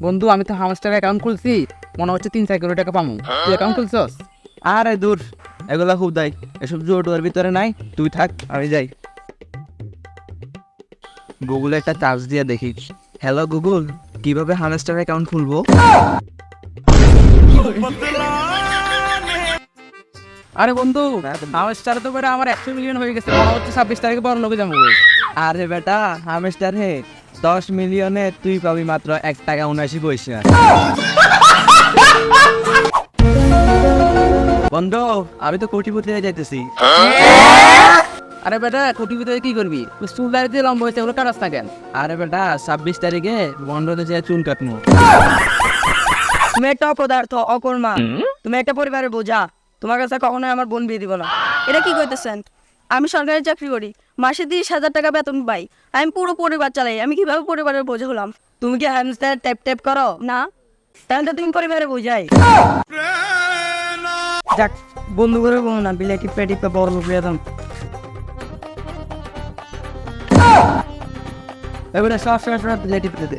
বন্ধু আমি তো হামস্টার অ্যাকাউন্ট খুলছি, মনে হচ্ছে 3-4 কোটি টাকা পাবো। তুই অ্যাকাউন্ট খুলছস? আরে দূর, এগুলা খুব দায়, এসব জোর ভিতরে নাই। তুই থাক, আমি যাই। গুগলে একটা চার্জ দিয়ে দেখি। হ্যালো গুগল, কিভাবে হামস্টার অ্যাকাউন্ট খুলবো? আরে বন্ধু, হামস্টার তো বেটা আমার 100 মিলিয়ন হয়ে গেছে, মনে হচ্ছে 26 তারিখে বড় লোকে যাবো। আরে বেটা, হামস্টার হে 10 মিলিয়নে তুই পাবি মাত্র 1 টাকা 79 পয়সা। বন্ধু, আমি তো কোটিপতি হয়ে যাইতেছি। আরে বেটা কোটি ভিতরে কি করবি? চুল দাঁড়িয়ে লম্বা হয়েছে, ওগুলো কাটাস না কেন? আরে বেটা 26 তারিখে বন্ধতে যেয়ে চুল কাটবো। তুমি একটা অপদার্থ, অকর্মা, তুমি একটা পরিবারের বোঝা। তোমার কাছে কখনোই আমার বোন বিয়ে দিব না। এটা কি কইতেছেন? আমি সরকারি চাকরি করি, মাসে 30,000 টাকা বেতন পাই। আমি পুরো পরিবার চালাই, আমি কিভাবে পরিবারের বোঝা হলাম? তুমি কি হ্যামস্টার ট্যাপ ট্যাপ করো? না। তাহলে তো তুমি পরিবারের বোঝাই। যাক, বন্ধু করে বলো না, বিলেটি পেটি পে বড় লোক বেতন। এবারে সব বিলেটি পেতে দে।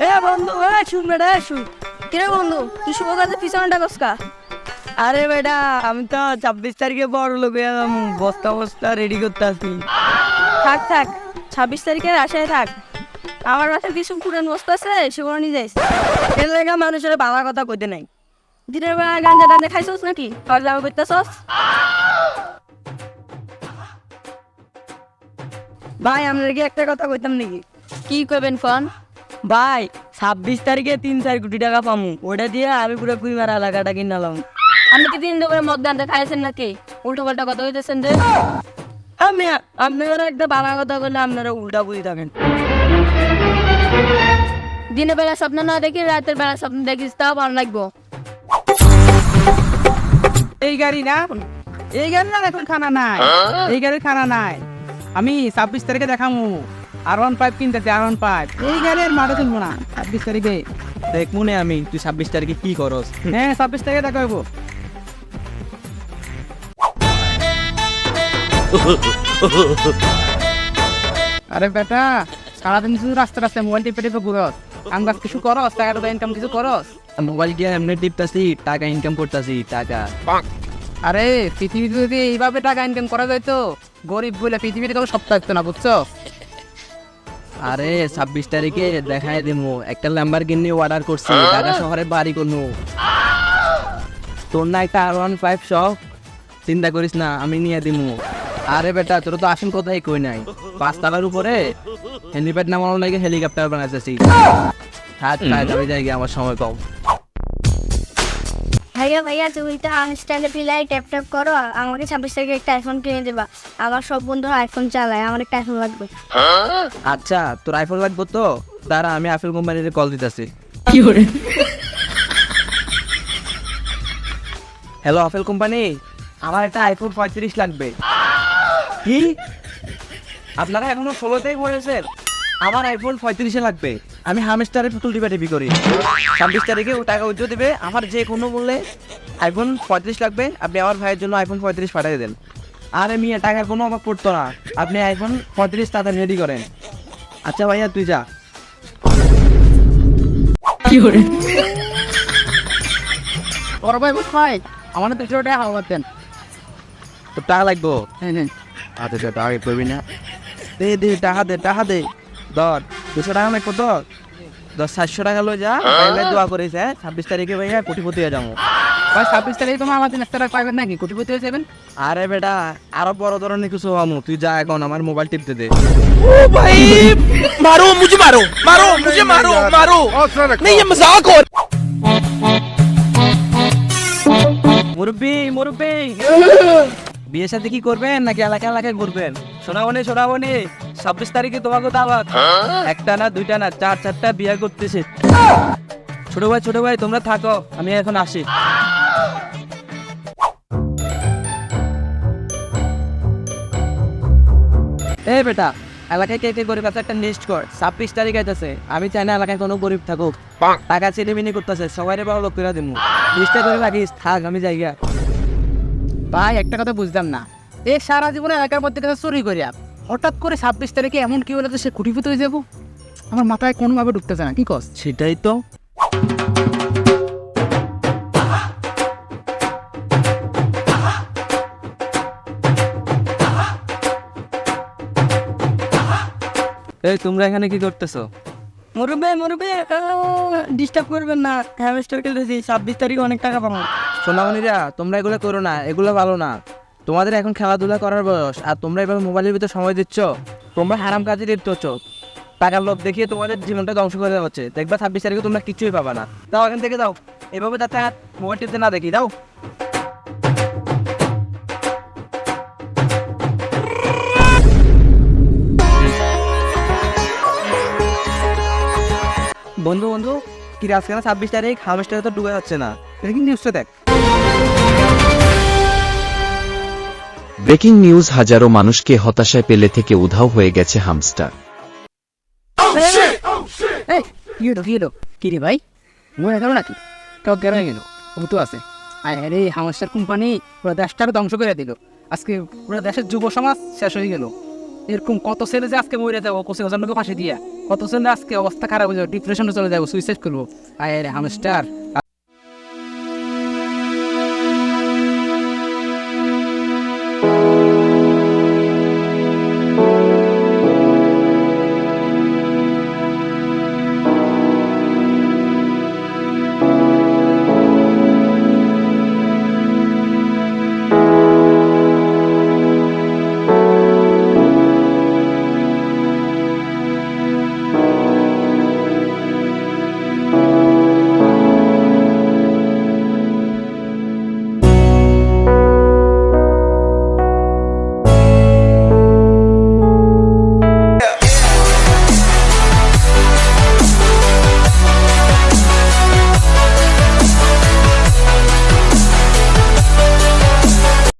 এ বন্ধু, শুন বেটা শুন। কিরে বন্ধু, তুই শুভ কাজে পিছনে ডাকস কা? আরে বেটা, আমি তো 26 তারিখে বড় লোক এলাম, বস্তা বস্তা রেডি করতে আসি। থাক থাক, 26 তারিখের আশায় থাক। আমার বাসায় কিছু পুরান বস্তু আছে, সেগুলো নিয়ে যাইস। এর লেগা মানুষের বাংলা কথা কইতে নাই। দিনের বেলা গাঞ্জা টাঞ্জা খাইছস নাকি? খাওয়া দাওয়া করতেছস? ভাই, আমরা কি একটা কথা কইতাম নাকি? কি করবেন ফোন? ভাই, 26 তারিখে 3-4 কোটি টাকা পামু, ওটা দিয়ে আমি পুরো কুইমার এলাকাটা কিনালাম। আপনি কি দিন দুপুরে মদ গাঞ্জা খাইছেন নাকি? উল্টো পাল্টা কথা হইতেছেন যে। আমি আপনারা একটা বাংলা কথা বললে আপনারা উল্টা বুঝি থাকেন। দিনের বেলা স্বপ্ন না দেখি, রাতের বেলা স্বপ্ন দেখিস, তাও ভালো লাগবো। এই গাড়ি না, এই গাড়ি না, এখন খানা নাই, এই গাড়ির খানা নাই। আমি 26 তারিখে দেখামু R15 কিনতেছি, R15। এই গাড়ির মাঠে কিনবো না 26 তারিখে। দেখ মনে আমি, তুই 26 তারিখে কি করস? হ্যাঁ 26 তারিখে দেখাবো। আরে বেটা, সারাদিন শুধু রাস্তায় মোবাইল টিপে টিপে ঘুরস, কাম কাজ কিছু করস, টাকা টাকা ইনকাম কিছু করস? মোবাইল দিয়ে এমনি টিপতাছি, টাকা ইনকাম করতাছি, টাকা। আরে পৃথিবীতে যদি এইভাবে টাকা ইনকাম করা যায় তো গরিব বলে পৃথিবীতে কেউ সব থাকতো না, বুঝছো? আরে 26 তারিখে দেখাই দিমু, একটা ল্যাম্বরগিনি অর্ডার করছি, ঢাকা শহরে বাড়ি করবো। তোর না একটা R15 শখ? চিন্তা করিস না, আমি নিয়ে দিমু। আরে বেটা, তোর তো আসল কথাই কই নাই। 5 তলার উপরে হেলিপ্যাড নামানো লাগে হেলিকপ্টার বানাইতেছি। হাত পায়ে ধরে যাই, আমার সময় কম। ভাইয়া ভাইয়া, তুমি তো আনস্ট্যান্ডে পিলাই ট্যাপ ট্যাপ করো, আমাকে 26 তারিখে একটা আইফোন কিনে দেবা। আমার সব বন্ধুরা আইফোন চালায়, আমার একটা আইফোন লাগবে। আচ্ছা, তোর আইফোন লাগবে তো? তারা আমি আপেল কোম্পানিতে কল দিতেছি। হ্যালো আপেল কোম্পানি, আমার একটা আইফোন 35 লাগবে। কি? আপনারা এখনো 16তেই পড়েছেন? আমার আইফোন 35 লাগবে। আমি হামস্টারে পুতুল টিপি করি। 26 তারিখে ও টাকা উজ্জ্বল দেবে। আমার যে কোনো বললে আইফোন 35 লাগবে, আপনি আমার ভাইয়ের জন্য আইফোন 35 পাঠিয়ে দেন। আরে মিয়া, টাকার কোনো অভাব পড়তো না, আপনি আইফোন 35 তাড়াতাড়ি রেডি করেন। আচ্ছা ভাইয়া, তুই যা। বড় ভাই ভাই, আমার তো 200 টাকা হাওয়া দেন। তোর টাকা লাগবো? হ্যাঁ হ্যাঁ। আচ্ছা, টাকা করবি না? দে টাকা দে। ধর 200 টাকা লাগবো তো? 700 টাকা লই যা, ভাই দোয়া করিস। 26 তারিখে ভাইয়া কোটিপতি হয়ে যাবো। ভাই 26 তারিখে তোমার আমাদের নাস্তাটা পাইবেন নাকি? কোটিপতি হয়ে যাবেন। আরে বেটা, আরো বড় ধরনের কিছু হবো। তুই যা, এখন আমার মোবাইল টিপতে দে। मारो मुझे मारो मारो नहीं ये मजाक हो। মুরব্বি বিয়ের সাথে কি করবেন নাকি এলাকায় ঘুরবেন? শোনাবনি 26 তারিখে তোমাকে দাওয়াত। একটা না, দুইটা না, 4-4টা বিয়ে করতেছে। ছোট ভাই তোমরা থাকো, আমি এখন আসি। এই বেটা, এলাকায় কে কে গরিব আছে একটা লিস্ট কর। 26 তারিখ আইতেছে, আমি চাই না এলাকায় কোনো গরিব থাকুক। টাকা চিনিমিনি করতেছে, সবাই বড় লোক করে দিমু। লিস্টটা করে রাখিস, থাক আমি যাই গা। ভাই একটা কথা বুঝলাম না, এ সারা জীবনে এলাকার মধ্যে কাছে চুরি করিয়া হঠাৎ করে 26 তারিখে এমন কি হলে তো সে কুটিপুত হয়ে যাবো, আমার মাথায় কোনোভাবে ঢুকতেছে না, কি কস? সেটাই তো। এই তোমরা এখানে কি করতেছো? মুরব্বী ডিস্টার্ব করবেন না, হ্যামস্টার খেলতেছি, 26 তারিখে অনেক টাকা পাবো। সোনামণিরা তোমরা এগুলো করো না, এগুলো ভালো না। তোমাদের এখন খেলাধুলা করার বয়স, আর তোমরা এভাবে মোবাইলের ভিতর সময় দিচ্ছ, তোমরা হারাম কাজে লিপ্ত হচ্ছ। টাকার লোভ দেখিয়ে তোমাদের জীবনটা ধ্বংস করে দেওয়া হচ্ছে। দেখবা 26 তারিখে তোমরা কিছুই পাবা না। দাও এখান থেকে দাও, এভাবে যাতে আর মোবাইল টিপতে না দেখি, দাও। বন্ধু বন্ধু কি আজকে না 26 তারিখ, হামেস্টারে তো ডুবে যাচ্ছে না। ব্রেকিং নিউজটা দেখ। ব্রেকিং নিউজ, হাজারো মানুষকে হতাশায় পেলে থেকে উধাও হয়ে গেছে হামস্টার। এই কি হলো কি রে ভাই, মনে গেল নাকি? কেউ গেল গেল, ও তো আছে। আরে হামস্টার কোম্পানি পুরো দেশটাকে ধ্বংস করে দিল। আজকে পুরো দেশের যুব সমাজ শেষ হয়ে গেল। এরকম কত ছেলে যে আজকে মরে যাবো, কোচে ওজনকে ফাঁসি দিয়া, কত ছেলে আজকে অবস্থা খারাপ হয়ে যাবে, ডিপ্রেশনে চলে যাবো, সুইসাইড করবো। আরে হামস্টার